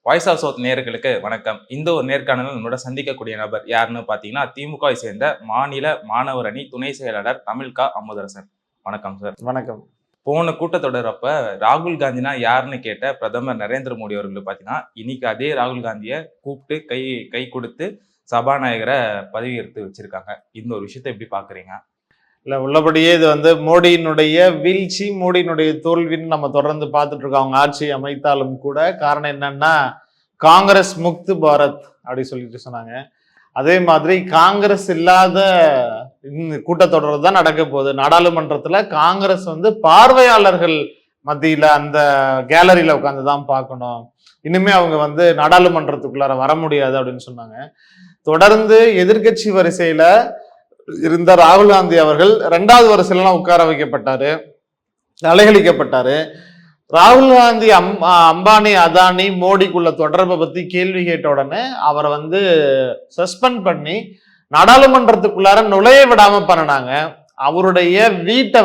Voice of south நேயர்களுக்கு வணக்கம். இந்த ஒரு நேர்காணலில் நம்மளோட சந்திக்கக்கூடிய நபர் யாருன்னு பார்த்தீங்கன்னா, திமுகவை சேர்ந்த மாநில மாணவர் அணி துணை செயலாளர் தமிழ்கா அமுதரசன். வணக்கம் சார். வணக்கம். போன கூட்டத்தொடர் அப்ப ராகுல் காந்தினா யாருன்னு கேட்ட பிரதமர் நரேந்திர மோடி அவர்கள் பார்த்தீங்கன்னா, இன்னைக்கு அதே ராகுல் காந்தியை கூப்பிட்டு கை கொடுத்து சபாநாயகரை பதவி எடுத்து வச்சிருக்காங்க. இந்த ஒரு விஷயத்தை எப்படி பாக்குறீங்க? இல்ல, உள்ளபடியே இது மோடியினுடைய வீழ்ச்சி, மோடியினுடைய தோல்வின்னு நம்ம தொடர்ந்து பார்த்துட்டு இருக்கோம். அவங்க ஆட்சி அமைத்தாலும் கூட காரணம் என்னன்னா, காங்கிரஸ் முக்து பாரத் அப்படி சொல்லிட்டு சொன்னாங்க. அதே மாதிரி காங்கிரஸ் இல்லாத கூட்டத்தொடர் தான் நடக்க போகுது. நாடாளுமன்றத்துல காங்கிரஸ் பார்வையாளர்கள் மத்தியில அந்த கேலரியில உட்காந்துதான் பார்க்கணும். இனிமே அவங்க நாடாளுமன்றத்துக்குள்ளார வர முடியாது அப்படின்னு சொன்னாங்க. தொடர்ந்து எதிர்கட்சி வரிசையில இருந்த ராகுல் காந்தி அவர்கள் 2வது வரிசையிலாம் உட்கார வைக்கப்பட்டாரு, அலைகழிக்கப்பட்டாரு. ராகுல் காந்தி அம்பானி அதானி மோடிக்குள்ள தொடர்பை பத்தி கேள்வி கேட்ட உடனே அவரை சஸ்பெண்ட் பண்ணி நாடாளுமன்றத்துக்குள்ளார நுழைய விடாம பண்ணினாங்க. அவருடைய வீட்டை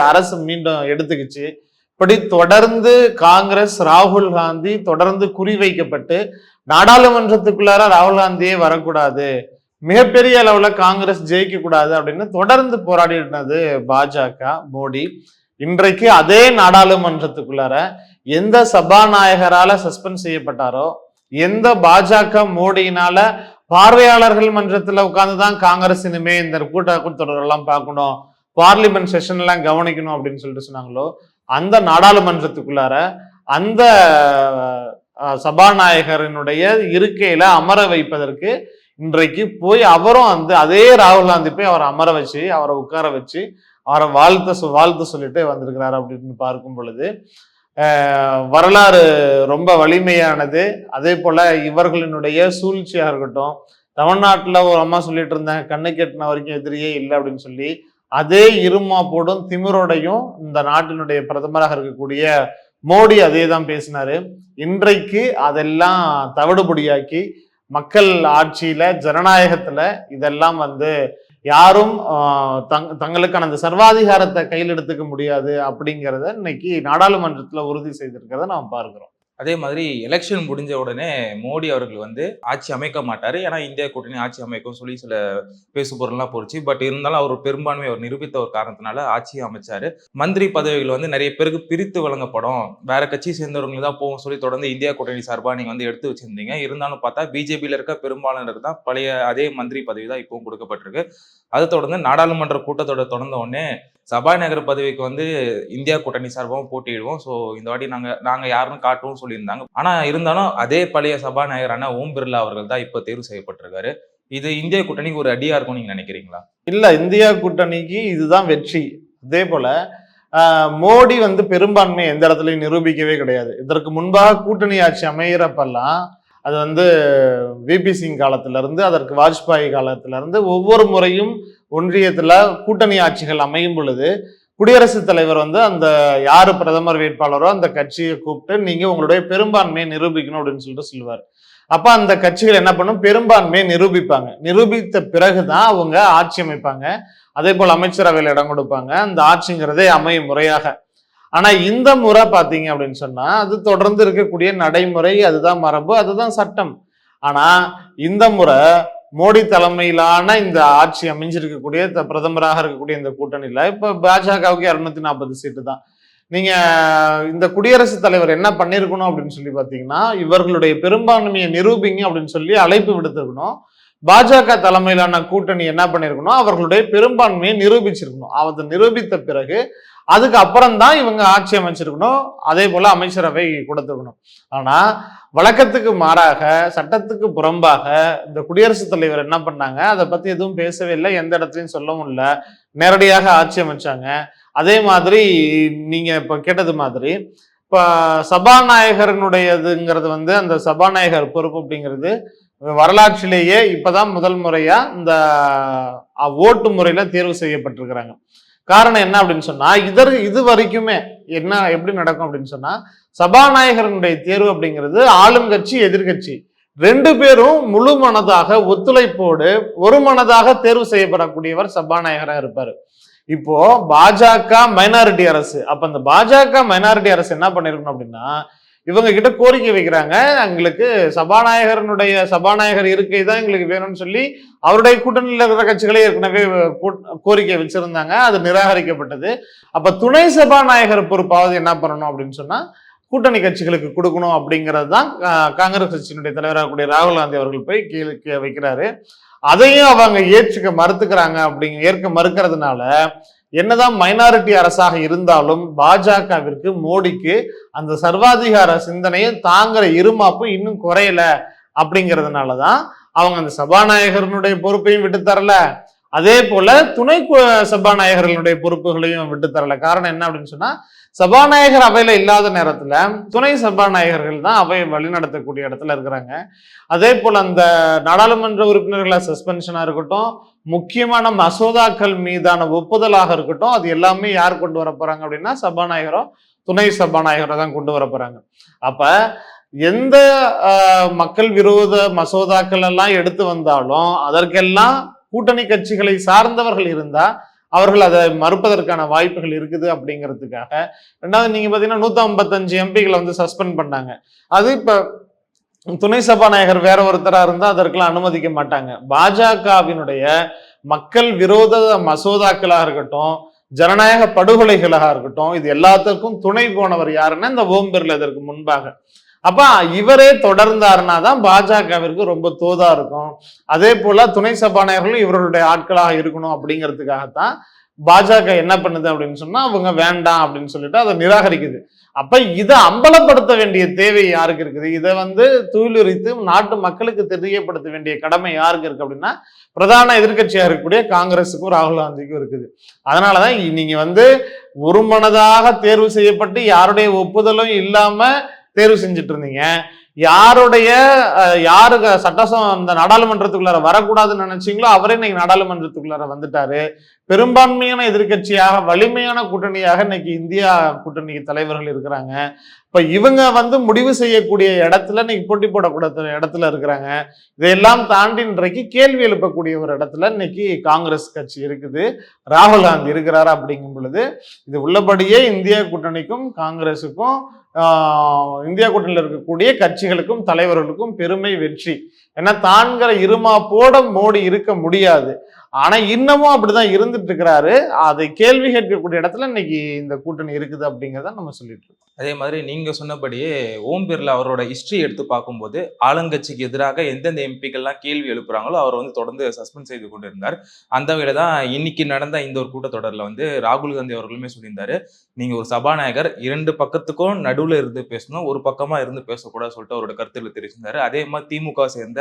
அரசு மீண்டும் எடுத்துக்கிச்சு. இப்படி தொடர்ந்து காங்கிரஸ், ராகுல் காந்தி தொடர்ந்து குறிவைக்கப்பட்டு நாடாளுமன்றத்துக்குள்ளார ராகுல் காந்தியே வரக்கூடாது, மிகப்பெரிய அளவுல காங்கிரஸ் ஜெயிக்க கூடாது அப்படின்னு தொடர்ந்து போராடினது பாஜக, மோடி. இன்றைக்கு அதே நாடாளுமன்றத்துக்குள்ளார எந்த சபாநாயகரால சஸ்பெண்ட் செய்யப்பட்டாரோ, எந்த பாஜக மோடியினால பார்வையாளர்கள் மன்றத்துல உட்கார்ந்துதான் காங்கிரஸ் இனிமே இந்த கூட்டத்தொடர் எல்லாம் பார்க்கணும், பார்லிமெண்ட் செஷன் எல்லாம் கவனிக்கணும் அப்படின்னு சொல்லிட்டு சொன்னாங்களோ, அந்த நாடாளுமன்றத்துக்குள்ளார அந்த சபாநாயகரினுடைய இருக்கையில அமர வைப்பதற்கு இன்றைக்கு போய் அவரும் அதே ராகுல் காந்தி போய் அவரை அமர வச்சு, அவரை உட்கார வச்சு, அவரை வாழ்த்து சொல்லிட்டு வந்திருக்கிறாரு அப்படின்னு பார்க்கும் பொழுது வரலாறு ரொம்ப வலிமையானது. அதே போல இவர்களினுடைய சூழ்ச்சியா இருக்கட்டும், தமிழ்நாட்டுல ஒரு அம்மா சொல்லிட்டு இருந்தாங்க, கண்ணு கெட்டின வரைக்கும் எதிரியே இல்லை அப்படின்னு சொல்லி, அதே இருமா போடும் திமிரோடையும் இந்த நாட்டினுடைய பிரதமராக இருக்கக்கூடிய மோடி அதே தான் பேசினாரு. இன்றைக்கு அதெல்லாம் தவிடுபொடியாக்கி மக்கள் ஆட்சியில, ஜனநாயகத்துல இதெல்லாம் யாரும் தங்களுக்கான அந்த சர்வாதிகாரத்தை கையில் எடுத்துக்க முடியாது அப்படிங்கிறத இன்னைக்கு நாடாளுமன்றத்துல உறுதி செய்திருக்கிறத நாம் பார்க்கிறோம். அதே மாதிரி எலெக்ஷன் முடிஞ்ச உடனே மோடி அவர்கள் ஆட்சி அமைக்க மாட்டாரு, ஏன்னா இந்தியா கூட்டணி ஆட்சி அமைக்கும் சொல்லி சில பேசு பொருள்லாம் போச்சு. பட் இருந்தாலும் அவர் பெரும்பான்மை அவர் நிரூபித்த ஒரு காரணத்தினால ஆட்சியை அமைச்சாரு. மந்திரி பதவிகள் நிறைய பேருக்கு பிரித்து வழங்கப்படும், வேற கட்சி சேர்ந்தவர்கள் தான் போகும் சொல்லி தொடர்ந்து இந்தியா கூட்டணி சார்பா நீங்க எடுத்து வச்சிருந்தீங்க. இருந்தாலும் பார்த்தா பிஜேபியில இருக்க பெரும்பாலானருக்கு தான் பழைய அதே மந்திரி பதவி தான் இப்பவும் கொடுக்கப்பட்டிருக்கு. அதை தொடர்ந்து நாடாளுமன்ற கூட்டத்தோட தொடர்ந்த உடனே சபாநாயகர் பதவிக்கு இந்தியா கூட்டணி சார்பாகவும் போட்டியிடுவோம், ஸோ இந்த வாட்டி நாங்க யாருன்னு காட்டுவோம் சொல்லியிருந்தாங்க. ஆனா இருந்தாலும் அதே பழைய சபாநாயகரான ஓம் பிர்லா அவர்கள் தான் இப்ப தேர்வு செய்யப்பட்டிருக்காரு. இது இந்தியா கூட்டணிக்கு ஒரு அடியா இருக்கும் நீங்க நினைக்கிறீங்களா? இல்ல, இந்தியா கூட்டணிக்கு இதுதான் வெற்றி. அதே போல மோடி பெரும்பான்மை எந்த இடத்துலயும் நிரூபிக்கவே கிடையாது. இதற்கு முன்பாக கூட்டணி ஆட்சி அமைகிறப்பெல்லாம் அது விபி சிங் காலத்துல இருந்து, அதற்கு வாஜ்பாய் காலத்துல இருந்து ஒவ்வொரு முறையும் ஒன்றியத்துல கூட்டணி ஆட்சிகள் அமையும் பொழுது குடியரசுத் தலைவர் அந்த யாரு பிரதமர் வேட்பாளரோ அந்த கட்சியை கூப்பிட்டு நீங்க உங்களுடைய பெரும்பான்மையை நிரூபிக்கணும் அப்படின்னு சொல்லுவார். அப்ப அந்த கட்சிகள் என்ன பண்ணும், பெரும்பான்மையை நிரூபிப்பாங்க. நிரூபித்த பிறகுதான் அவங்க ஆட்சி அமைப்பாங்க. அதே போல் அமைச்சரவையில் இடம் கொடுப்பாங்க. அந்த ஆட்சிங்கிறதே அமையும் முறையாக. ஆனா இந்த முறை பாத்தீங்க அப்படின்னு சொன்னா அது தொடர்ந்து இருக்கக்கூடிய நடைமுறை, அதுதான் மரபு, அதுதான் சட்டம். ஆனா இந்த முறை மோடி தலைமையிலான இந்த ஆட்சி அமைஞ்சிருக்கக்கூடிய பிரதமராக இருக்கக்கூடிய இந்த கூட்டணியில இப்ப பாஜகவுக்கு 240 சீட்டு தான். நீங்க இந்த குடியரசுத் தலைவர் என்ன பண்ணிருக்கணும் அப்படின்னு சொல்லி பாத்தீங்கன்னா, இவர்களுடைய பெரும்பான்மையை நிரூபிங்க அப்படின்னு சொல்லி அழைப்பு விடுத்திருக்கணும். பாஜக தலைமையிலான கூட்டணி என்ன பண்ணிருக்கணும், அவர்களுடைய பெரும்பான்மையை நிரூபிச்சிருக்கணும். அதை நிரூபித்த பிறகு அதுக்கு அப்புறம் தான் இவங்க ஆட்சி அமைச்சிருக்கணும். அதே போல அமைச்சரவை கொடுத்துருக்கணும். ஆனா வழக்கத்துக்கு மாறாக, சட்டத்துக்கு புறம்பாக இந்த குடியரசுத் தலைவர் என்ன பண்ணாங்க, அதை பத்தி எதுவும் பேசவே இல்லை, எந்த இடத்துலையும் சொல்லவும் இல்லை, நேரடியாக ஆட்சி அமைச்சாங்க. அதே மாதிரி நீங்க இப்ப கேட்டது மாதிரி இப்ப சபாநாயகரனுடையதுங்கிறது அந்த சபாநாயகர் பொறுப்பு அப்படிங்கிறது வரலாற்றிலேயே இப்பதான் முதல் முறையா இந்த ஓட்டு முறையில தேர்வு செய்யப்பட்டிருக்கிறாங்க. காரணம் என்ன அப்படின்னு சொன்னா, இது வரைக்குமே எப்படி நடக்கும் அப்படின்னு சொன்னா, சபாநாயகரனுடைய தேர்வு அப்படிங்கிறது ஆளும் கட்சி, எதிர்கட்சி 2 பேரும் முழு மனதாக ஒத்துழைப்போடு ஒரு மனதாக தேர்வு செய்யப்படக்கூடியவர் சபாநாயகராக இருப்பாரு. இப்போ பாஜக மைனாரிட்டி அரசு, அப்ப அந்த பாஜக மைனாரிட்டி அரசு என்ன பண்ணிருக்கணும் அப்படின்னா, இவங்க கிட்ட கோரிக்கை வைக்கிறாங்க. எங்களுக்கு சபாநாயகர் இருக்கை தான் எங்களுக்கு வேணும்னு சொல்லி அவருடைய கூட்டணியில் இருக்கிற கட்சிகளே ஏற்கனவே கோரிக்கை வச்சிருந்தாங்க. அது நிராகரிக்கப்பட்டது. அப்ப துணை சபாநாயகர் பொறுப்பாவது என்ன பண்ணணும் அப்படின்னு சொன்னா கூட்டணி கட்சிகளுக்கு கொடுக்கணும் அப்படிங்கிறது தான் காங்கிரஸ் கட்சியினுடைய தலைவராக கூடிய ராகுல் காந்தி அவர்கள் போய் கீழே வைக்கிறாரு. அதையும் அவங்க ஏற்க மறுக்கிறதுனால என்னதான் மைனாரிட்டி அரசாக இருந்தாலும் பாஜகவிற்கு, மோடிக்கு அந்த சர்வாதிகார சிந்தனையை தாங்குற இருமாப்பு இன்னும் குறையல. அப்படிங்கிறதுனாலதான் அவங்க அந்த சபாநாயகர்களுடைய பொறுப்பையும் விட்டு தரல, அதே போல துணை சபாநாயகர்களுடைய பொறுப்புகளையும் விட்டு தரல. காரணம் என்ன அப்படின்னு சொன்னா, சபாநாயகர் அவையில இல்லாத நேரத்துல துணை சபாநாயகர்கள் தான் அவையை வழிநடத்தக்கூடிய இடத்துல இருக்கிறாங்க. அதே போல அந்த நாடாளுமன்ற உறுப்பினர்களை சஸ்பென்ஷனா இருக்கட்டும், முக்கியமான மசோதாக்கள் மீதான ஒப்புதலாக இருக்கட்டும், அது எல்லாமே யார் கொண்டு வர போறாங்க அப்படின்னா சபாநாயகரோ துணை சபாநாயகரோ தான் கொண்டு வர போறாங்க. அப்ப எந்த மக்கள் விரோத மசோதாக்கள் எல்லாம் எடுத்து வந்தாலும் அதற்கெல்லாம் கூட்டணி கட்சிகளை சார்ந்தவர்கள் இருந்தா அவர்கள் அதை மறுப்பதற்கான வாய்ப்புகள் இருக்குது அப்படிங்கிறதுக்காக. ரெண்டாவது நீங்க பாத்தீங்கன்னா 155 எம்பிகளை வந்து சஸ்பெண்ட் பண்ணாங்க. அது இப்ப துணை சபாநாயகர் வேற ஒருத்தரா இருந்தா அதற்கெல்லாம் அனுமதிக்க மாட்டாங்க. பாஜகவினுடைய மக்கள் விரோத மசோதாக்களாக இருக்கட்டும், ஜனநாயக படுகொலைகளாக இருக்கட்டும், இது எல்லாத்துக்கும் துணை போனவர் யாருன்னா இந்த ஓம் பிர்லா இதற்கு முன்பாக. அப்ப இவரே தொடர்ந்தாருன்னா தான் பாஜகவிற்கு ரொம்ப தோதா இருக்கும். அதே போல துணை சபாநாயகர்களும் இவர்களுடைய ஆட்களாக இருக்கணும் அப்படிங்கிறதுக்காகத்தான் பாஜக என்ன பண்ணுது அப்படின்னு சொன்னா அவங்க வேண்டாம் அப்படின்னு சொல்லிட்டு அதை நிராகரிக்குது. அப்ப இதை அம்பலப்படுத்த வேண்டிய தேவை யாருக்கு இருக்குது? இதை வந்து தூளுரித்து நாட்டு மக்களுக்கு தெரியப்படுத்த வேண்டிய கடமை யாருக்கு இருக்கு அப்படின்னா பிரதான எதிர்கட்சியாக இருக்கக்கூடிய காங்கிரஸுக்கும் ராகுல் காந்திக்கும் இருக்குது. அதனாலதான் நீங்க வந்து ஒரு மனதாக தேர்வு செய்யப்பட்டு யாருடைய ஒப்புதலும் இல்லாம தேர்வு செஞ்சுட்டு இருந்தீங்க. யாருக்கு சட்டசபை அந்த நாடாளுமன்றத்துக்குள்ளார வரக்கூடாதுன்னு நினைச்சீங்களோ அவரே இன்னைக்கு நாடாளுமன்றத்துக்குள்ளார வந்துட்டாரு. பெரும்பான்மையான எதிர்கட்சியாக, வலிமையான கூட்டணியாக இன்னைக்கு இந்தியா கூட்டணி தலைவர்கள் இருக்கிறாங்க. இப்ப இவங்க வந்து முடிவு செய்யக்கூடிய இடத்துல இன்னைக்கு போட்டி போடக்கூடாத இடத்துல இருக்கிறாங்க. இதையெல்லாம் தாண்டி இன்றைக்கு கேள்வி எழுப்பக்கூடிய ஒரு இடத்துல இன்னைக்கு காங்கிரஸ் கட்சி இருக்குது, ராகுல் காந்தி இருக்கிறாரு. அப்படிங்கும் பொழுது இது உள்ளபடியே இந்தியா கூட்டணிக்கும் காங்கிரஸுக்கும் இந்தியா கூட்டணியில் இருக்கக்கூடிய கட்சிகளுக்கும் தலைவர்களுக்கும் பெருமை வெற்றி. ஏன்னா தான்கிற இருமாப்போட மோடி இருக்க முடியாது. ஆனா இன்னமும் அப்படிதான் இருந்துட்டு இருக்கிறாரு. அதை கேள்வி கேட்கக்கூடிய இடத்துல இன்னைக்கு இந்த கூட்டணி இருக்குது அப்படிங்கிறத நம்ம சொல்லிட்டு இருக்கோம். அதே மாதிரி நீங்க சொன்னபடியே ஓம் பிர்லா அவரோட ஹிஸ்டரி எடுத்து பார்க்கும்போது ஆளுங்கட்சிக்கு எதிராக எந்தெந்த எம்பிக்கள்லாம் கேள்வி எழுப்புறாங்களோ அவர் வந்து தொடர்ந்து சஸ்பெண்ட் செய்து கொண்டு இருந்தார். அந்த வகையில தான் இன்னைக்கு நடந்த இந்த ஒரு கூட்டத்தொடரில் வந்து ராகுல் காந்தி அவர்களுமே சொல்லியிருந்தாரு, நீங்க ஒரு சபாநாயகர் 2 பக்கத்துக்கும் நடுவுல இருந்து பேசணும், ஒரு பக்கமா இருந்து பேசக்கூடாது சொல்லிட்டு அவரோட கருத்துக்களை தெரிவிச்சிருந்தாரு. அதே மாதிரி திமுக சேர்ந்த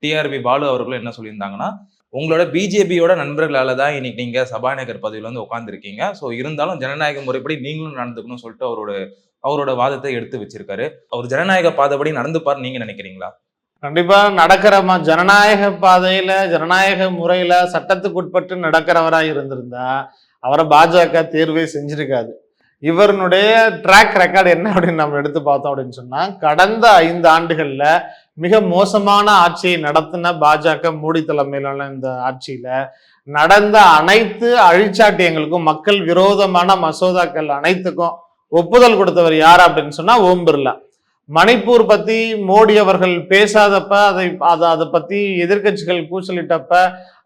டிஆர்பி பாலு அவர்களும் என்ன சொல்லியிருந்தாங்கன்னா, உங்களோட பிஜேபியோட நண்பர்களால தான் இன்னைக்கு நீங்க சபாநாயகர் பதவியில வந்து உட்காந்துருக்கீங்க. ஸோ இருந்தாலும் ஜனநாயக முறைப்படி நீங்களும் நடந்துக்கணும்னு சொல்லிட்டு அவரோட வாதத்தை எடுத்து வச்சிருக்காரு. அவர் ஜனநாயக பாதைப்படி நடந்துப்பாரு நீங்க நினைக்கிறீங்களா? கண்டிப்பா நடக்கிறமா ஜனநாயக பாதையில, ஜனநாயக முறையில சட்டத்துக்கு உட்பட்டு நடக்கிறவரா இருந்திருந்தா அவரை பாஜக தேர்வே செஞ்சிருக்காது. இவருடைய ட்ராக் ரெக்கார்டு என்ன அப்படின்னு நம்ம எடுத்து பார்த்தோம் அப்படின்னு சொன்னா, கடந்த 5 ஆண்டுகள்ல மிக மோசமான ஆட்சியை நடத்தின பாஜக மோடி தலைமையிலான இந்த ஆட்சியில நடந்த அனைத்து அழிச்சாட்டியங்களுக்கும், மக்கள் விரோதமான மசோதாக்கள் அனைத்துக்கும் ஒப்புதல் கொடுத்தவர் யார் அப்படின்னு சொன்னா ஓம் பிர்லா. மணிப்பூர் பத்தி மோடி அவர்கள் பேசாதப்ப அதை பத்தி எதிர்கட்சிகள் கூச்சலிட்டப்ப,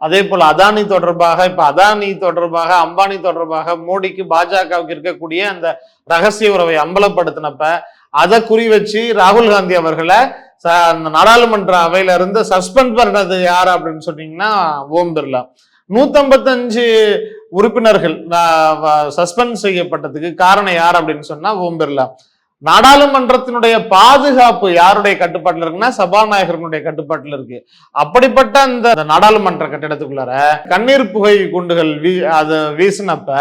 அதே போல அதானி தொடர்பாக அம்பானி தொடர்பாக மோடிக்கு பாஜகவுக்கு இருக்கக்கூடிய அந்த ரகசிய உறவை அம்பலப்படுத்தினப்ப அதை குறி வச்சு ராகுல் காந்தி அவர்களை அந்த நாடாளுமன்ற அவையில இருந்து சஸ்பெண்ட் பண்ணது யாரு அப்படின்னு சொன்னீங்கன்னா ஓம் பிர்லா. 155 உறுப்பினர்கள் சஸ்பெண்ட் செய்யப்பட்டதுக்கு காரணம் யார் அப்படின்னு சொன்னா ஓம் பிர்லா. நாடாளுமன்றத்தினுடைய பாதுகாப்பு யாருடைய கட்டுப்பாட்டுல இருக்குன்னா சபாநாயகர்களுடைய கட்டுப்பாட்டுல இருக்கு. அப்படிப்பட்ட அந்த நாடாளுமன்ற கட்டிடத்துக்குள்ளார கண்ணீர் புகை குண்டுகள் வீசினப்ப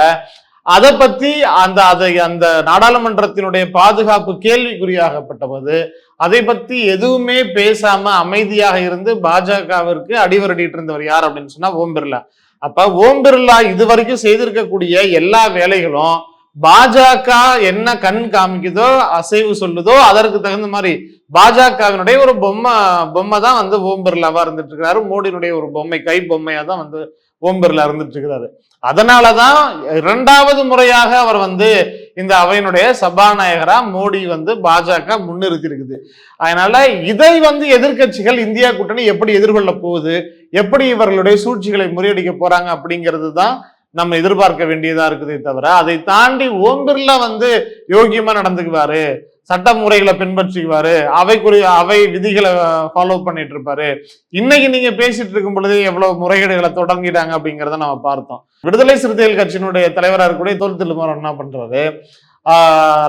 அதை பத்தி அந்த நாடாளுமன்றத்தினுடைய பாதுகாப்பு கேள்விக்குறியாகப்பட்டபோது அதை பத்தி எதுவுமே பேசாம அமைதியாக இருந்து பாஜகவிற்கு அடிவரடிட்டு இருந்தவர் யார் அப்படின்னு சொன்னா ஓம் பிர்லா. அப்ப ஓம் பிர்லா இதுவரைக்கும் செய்திருக்கக்கூடிய எல்லா வேலைகளும் பாஜக என்ன கண் காமிக்குதோ, அசைவு சொல்லுதோ அதற்கு தகுந்த மாதிரி பாஜகவினுடைய ஒரு பொம்மை தான் வந்து ஓம் பிர்லாவா இருந்துட்டு இருக்கிறாரு. மோடியினுடைய ஒரு பொம்மை, கை பொம்மையா தான் வந்து ஓம் பிர்லா இருந்துட்டு இருக்கிறாரு. அதனாலதான் 2வது முறையாக அவர் வந்து இந்த அவையினுடைய சபாநாயகரா மோடி வந்து பாஜக முன்னிறுத்தி இருக்குது. அதனால இதை வந்து எதிர்க்கட்சிகள் இந்தியா கூட்டணி எப்படி எதிர்கொள்ள போகுது, எப்படி இவர்களுடைய சூழ்ச்சிகளை முறியடிக்க போறாங்க அப்படிங்கிறது தான் நம்ம எதிர்பார்க்க வேண்டியதா இருக்குதே தவிர, அதை தாண்டி ஓம் பிர்லா வந்து யோகியமா நடந்துக்குவாரு, சட்ட முறைகளை பின்பற்றிக்குவாரு, அவை விதிகளை ஃபாலோ பண்ணிட்டு இருப்பாரு. இன்னைக்கு நீங்க பேசிட்டு இருக்கும் பொழுது எவ்வளவு முறைகேடுகளை தொடங்கிட்டாங்க அப்படிங்கிறத நம்ம பார்த்தோம். விடுதலை சிறுத்தைகள் கட்சியினுடைய தலைவராக இருக்கக்கூடிய தொல் திருமாவளவன் என்ன பண்றாரு,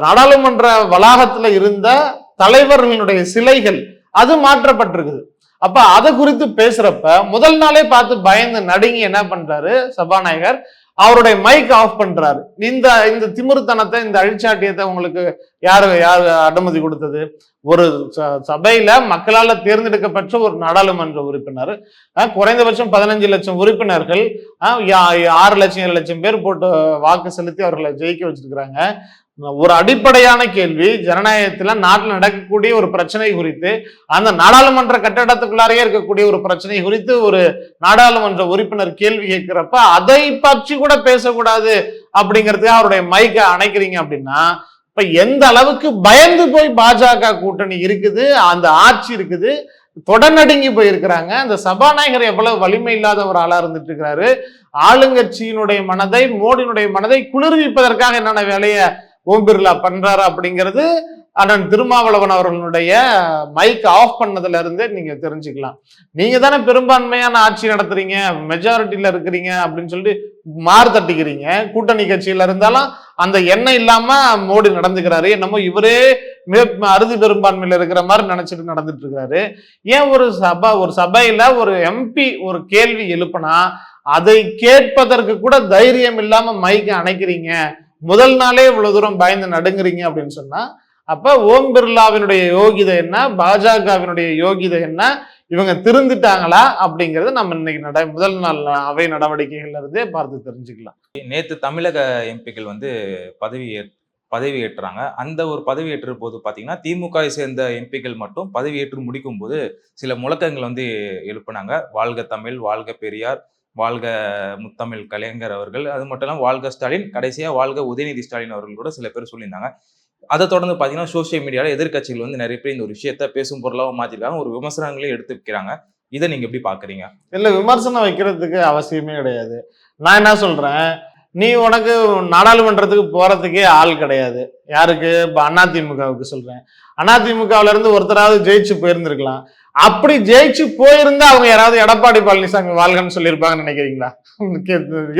நாடாளுமன்ற வளாகத்துல இருந்த தலைவர்களுடைய சிலைகள் அது மாற்றப்பட்டிருக்குது. அப்ப அதை குறித்து பேசுறப்ப முதல் நாளே பார்த்து பயந்து நடுங்கி என்ன பண்றாரு சபாநாயகர், அவருடைய மைக் ஆஃப் பண்றாரு. இந்த திமிருத்தனத்தை, இந்த அழிச்சாட்டியத்தை உங்களுக்கு யாரு அனுமதி கொடுத்தது? ஒரு சபையில மக்களால தேர்ந்தெடுக்கப்பட்ட ஒரு நாடாளுமன்ற உறுப்பினர், குறைந்தபட்சம் 15 லட்சம் உறுப்பினர்கள், 6 லட்சம் 7 லட்சம் பேர் போட்டு வாக்கு செலுத்தி அவர்களை ஜெயிக்க வச்சிருக்கிறாங்க. ஒரு அடிப்படையான கேள்வி, ஜனநாயகத்துல நாட்டில் நடக்கக்கூடிய ஒரு பிரச்சனை குறித்து, அந்த நாடாளுமன்ற கட்டடத்துக்குள்ளாரையே இருக்கக்கூடிய ஒரு பிரச்சனை குறித்து ஒரு நாடாளுமன்ற உறுப்பினர் கேள்வி கேட்கிறப்ப அதை பற்றி கூட பேசக்கூடாது அப்படிங்கிறதுக்கு அவருடைய மைக்கை அணைக்கிறீங்க அப்படின்னா, இப்ப எந்த அளவுக்கு பயந்து போய் பாஜக கூட்டணி இருக்குது, அந்த ஆட்சி இருக்குது, தொடநடுங்கி போயிருக்கிறாங்க. அந்த சபாநாயகர் எவ்வளவு வலிமை இல்லாத ஒரு ஆளா இருந்துட்டு இருக்கிறாரு. ஆளுங்கட்சியினுடைய மனதை, மோடியினுடைய மனதை குளிர்விப்பதற்காக என்னென்ன வேலையை ஓம் பிர்லா பண்றாரு அப்படிங்கிறது அண்ணன் திருமாவளவன் அவர்களுடைய மைக் ஆஃப் பண்ணதுல இருந்தே நீங்க தெரிஞ்சுக்கலாம். நீங்க தானே பெரும்பான்மையான ஆட்சி நடத்துறீங்க, மெஜாரிட்டியில இருக்கிறீங்க அப்படின்னு சொல்லிட்டு மாறு தட்டிக்கிறீங்க. கூட்டணி கட்சியில இருந்தாலும் அந்த எண்ணம் இல்லாம மோடி நடந்துக்கிறாரு, என்னமோ இவரே அறுதி பெரும்பான்மையில இருக்கிற மாதிரி நினைச்சிட்டு நடந்துட்டு இருக்கிறாரு. ஏன் ஒரு சபையில ஒரு எம்பி ஒரு கேள்வி எழுப்புனா அதை கேட்பதற்கு கூட தைரியம் இல்லாம மைக்கை அணைக்கிறீங்க, முதல் நாளே இவ்வளவு தூரம் பயந்து நடுங்குறீங்க அப்படின்னு சொன்னா, அப்ப ஓம் பிர்லாவினுடைய யோகிதை என்ன, பாஜகவினுடைய யோகிதை என்ன, இவங்க திருந்துட்டாங்களா அப்படிங்கறது நம்ம இன்னைக்கு முதல் நாள் அவை நடவடிக்கைகள்ல இருந்தே பார்த்து தெரிஞ்சுக்கலாம். நேத்து தமிழக எம்பிக்கள் வந்து பதவி ஏற்றாங்க. அந்த ஒரு பதவியேற்ற போது பாத்தீங்கன்னா திமுகவை சேர்ந்த எம்பிக்கள் மட்டும் பதவியேற்று முடிக்கும் போது சில முழக்கங்கள் வந்து எழுப்பினாங்க. வாழ்க தமிழ், வாழ்க பெரியார், வாழ்க முத்தமிழ் கலைஞர் அவர்கள், அது மட்டும் இல்லாமல் வாழ்க ஸ்டாலின், கடைசியா வாழ்க உதயநிதி ஸ்டாலின் அவர்கள் கூட சில பேர் சொல்லியிருந்தாங்க. அதை தொடர்ந்து பார்த்தீங்கன்னா சோசியல் மீடியாவில் எதிர்கட்சிகள் வந்து நிறைய பேர் இந்த ஒரு விஷயத்த பேசும் பொருளாக மாற்றிருக்காங்க, ஒரு விமர்சனங்களையும் எடுத்து வைக்கிறாங்க. இதை நீங்க எப்படி பாக்குறீங்க? இல்ல, விமர்சனம் வைக்கிறதுக்கு அவசியமே கிடையாது. நான் என்ன சொல்றேன், நீ உனக்கு நாடாளுமன்றத்துக்கு போறதுக்கே ஆள் கிடையாது. யாருக்கு? அதிமுகவுக்கு சொல்றேன். அதிமுகவுல இருந்து ஒருத்தராவது ஜெயிச்சு போயிருந்திருக்கலாம். அப்படி ஜெயிச்சு போயிருந்தா அவங்க யாராவது எடப்பாடி பழனிசாமி வாழ்கன்னு சொல்லியிருப்பாங்கன்னு நினைக்கிறீங்களா?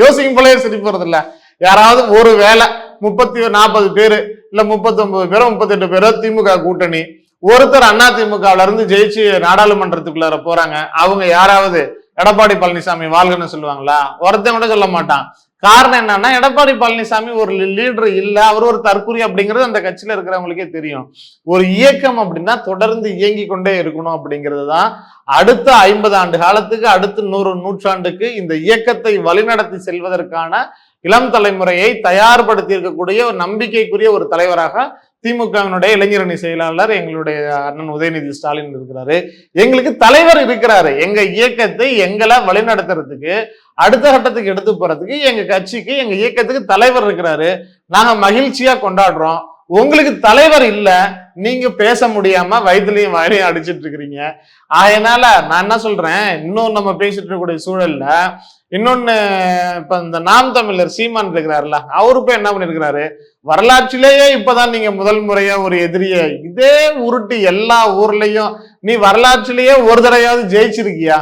யோசிக்கும் போலயே சரி போறது இல்ல. யாராவது ஒரு வேலை 30-40 பேரு இல்ல 39 பேரோ 38 பேரோ திமுக கூட்டணி, ஒருத்தர் அதிமுகவுல இருந்து ஜெயிச்சு நாடாளுமன்றத்துக்குள்ளார போறாங்க, அவங்க யாராவது எடப்பாடி பழனிசாமி வாழ்கன்னு சொல்லுவாங்களா? ஒருத்தன் கூட சொல்ல மாட்டான். காரணம் என்னன்னா, எடப்பாடி பழனிசாமி ஒரு லீடர் இல்ல, அவர் ஒரு தற்குறி அப்படிங்கிறது அந்த கட்சியில இருக்கிறவங்களுக்கே தெரியும். ஒரு இயக்கம் அப்படின்னா தொடர்ந்து இயங்கி கொண்டே இருக்கணும் அப்படிங்கிறது தான் அடுத்த 50 ஆண்டு காலத்துக்கு, அடுத்த 100 நூற்றாண்டுக்கு இந்த இயக்கத்தை வழிநடத்தி செல்வதற்கான இளம் தலைமுறையை தயார்படுத்தி இருக்கக்கூடிய ஒரு நம்பிக்கைக்குரிய ஒரு தலைவராக திமுகவினுடைய இளைஞரணி செயலாளர் எங்களுடைய அண்ணன் உதயநிதி ஸ்டாலின் இருக்கிறாரு. எங்களுக்கு தலைவர் இருக்கிறாரு. எங்க இயக்கத்தை எங்களை வழிநடத்துறதுக்கு, அடுத்த கட்டத்துக்கு எடுத்து போறதுக்கு எங்க கட்சிக்கு, எங்க இயக்கத்துக்கு தலைவர் இருக்கிறாரு. நாங்க மகிழ்ச்சியா கொண்டாடுறோம். உங்களுக்கு தலைவர் இல்ல, நீங்க பேச முடியாம வயிற்றுலையும் வாயிலையும் அடிச்சிட்டு இருக்கிறீங்க. அதனால நான் என்ன சொல்றேன், இன்னும் நம்ம பேசிட்டு இருக்கக்கூடிய சூழல்ல இன்னொன்னு, இப்ப இந்த நாம் தமிழர் சீமான் இருக்கிறாருல, அவரு போய் என்ன பண்ணிருக்கிறாரு, வரலாற்றிலேயே இப்பதான் நீங்க முதல் முறையா ஒரு எதிரிய இதே உருட்டு எல்லா ஊர்லயும், நீ வரலாற்றிலேயே ஒரு தடவையாவது ஜெயிச்சிருக்கியா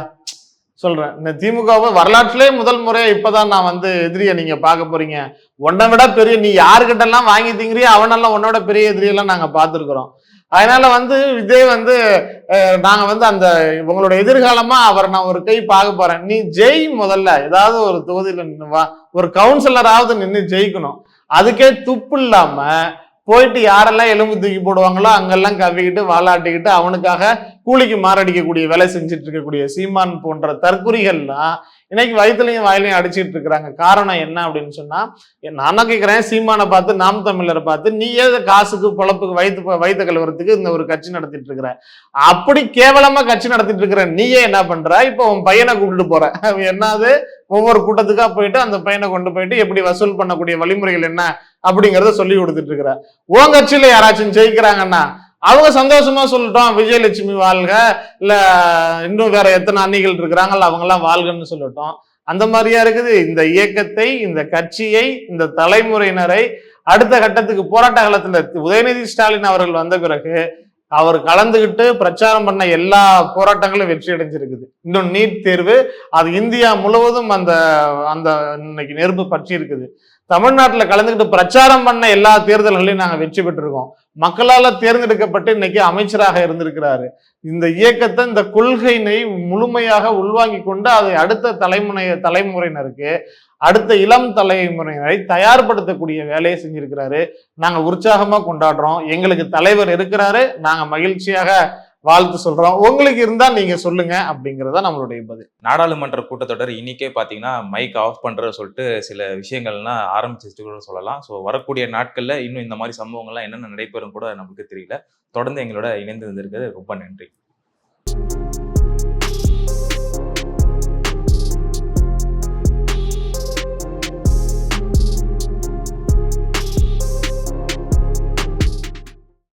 சொல்றேன். இந்த திமுகவை வரலாற்றிலேயே முதல் முறையா இப்பதான் நான் வந்து எதிரிய நீங்க பார்க்க போறீங்க. உன்னை விட பெரிய, நீ யாருக்கிட்ட எல்லாம் வாங்கி திங்கிறியோ அவனெல்லாம் உன்னோட பெரிய எதிரியெல்லாம் நாங்க பார்த்துருக்குறோம். அதனால வந்து இதே வந்து நாங்க வந்து அந்த உங்களோட எதிர்காலமா அவர் நான் ஒரு கை பார்க்க போறேன். நீ ஜெய், முதல்ல ஏதாவது ஒரு தொகுதியில நின்று ஒரு கவுன்சிலராவது நின்று ஜெயிக்கணும். அதுக்கே துப்பு இல்லாம போயிட்டு யாரெல்லாம் எலும்பு தூக்கி போடுவாங்களோ அங்கெல்லாம் கவ்விக்கிட்டு வாலாட்டிக்கிட்டு அவனுக்காக கூலிக்கு மாரடிக்கக்கூடிய வேலை செஞ்சுட்டு இருக்கக்கூடிய சீமான் போன்ற தற்குறிகள்லாம் இன்னைக்கு வயிற்றுலையும் வாயிலையும் அடிச்சுட்டு இருக்கிறாங்க. காரணம் என்ன அப்படின்னு சொன்னா, நானும் கேட்கிறேன், சீமானை பார்த்து, நாம் தமிழரை பார்த்து, நீ ஏதோ காசுக்கு பொழப்புக்கு வயிற்று கழுவுறதுக்கு இந்த ஒரு கட்சி நடத்திட்டு இருக்கிற, அப்படி கேவலமா கட்சி நடத்திட்டு இருக்கிற நீயே என்ன பண்ற, இப்போ உன் பையனை கூப்பிட்டு போற, என்னது ஒவ்வொரு கூட்டத்துக்கா போயிட்டு அந்த பையனை கொண்டு போயிட்டு எப்படி வசூல் பண்ணக்கூடிய வழிமுறைகள் என்ன அப்படிங்கறத சொல்லி கொடுத்துட்டு இருக்கிறார். உன் கட்சியில யாராச்சும் ஜெயிக்கிறாங்கன்னா அவங்க சந்தோஷமா சொல்லட்டும், விஜயலட்சுமி வாழ்க, இல்ல இன்னும் வேற எத்தனை அணிகள் இருக்கிறாங்கல்ல அவங்க எல்லாம் வாழ்கன்னு சொல்லட்டும். அந்த மாதிரியா இருக்குது இந்த இயக்கத்தை, இந்த கட்சியை, இந்த தலைமுறையினரை அடுத்த கட்டத்துக்கு போராட்ட காலத்துல உதயநிதி ஸ்டாலின் அவர்கள் வந்த பிறகு அவர் கலந்துகிட்டு பிரச்சாரம் பண்ண எல்லா போராட்டங்களும் வெற்றி அடைஞ்சிருக்குது. இன்னும் நீட் தேர்வு அது இந்தியா முழுவதும் அந்த அந்த இன்னைக்கு நெருப்பு பற்றி இருக்குது. தமிழ்நாட்டில் கலந்துக்கிட்டு பிரச்சாரம் பண்ண எல்லா தேர்தல்களையும் நாங்கள் வெற்றி பெற்றிருக்கோம். மக்களால தேர்ந்தெடுக்கப்பட்டு இன்னைக்கு அமைச்சராக இருந்திருக்கிறாரு. இந்த இயக்கத்தை, இந்த கொள்கையினை முழுமையாக உள்வாங்கி கொண்டு அதை அடுத்த தலைமுறையினருக்கு, அடுத்த இளம் தலைமுறையினரை தயார்படுத்தக்கூடிய வேலையை செஞ்சிருக்கிறாரு. நாங்க உற்சாகமா கொண்டாடுறோம். எங்களுக்கு தலைவர் இருக்கிறாரு, நாங்க மகிழ்ச்சியாக வாழ்த்து சொல்றோம். உங்களுக்கு இருந்தா நீங்க சொல்லுங்க அப்படிங்கறத நம்மளுடைய பதில். நாடாளுமன்ற கூட்டத்தொடர் இன்னைக்கே பாத்தீங்கன்னா மைக் ஆஃப் பண்ற சொல்லிட்டு சில விஷயங்கள்லாம் ஆரம்பிச்சிட்டு கூட சொல்லலாம். ஸோ வரக்கூடிய நாட்கள்ல இன்னும் இந்த மாதிரி சம்பவங்கள்லாம் என்னென்ன நடைபெறும் கூட நமக்கு தெரியல. தொடர்ந்து எங்களோட இணைந்து இருந்திருக்கிறது ரொம்ப நன்றி.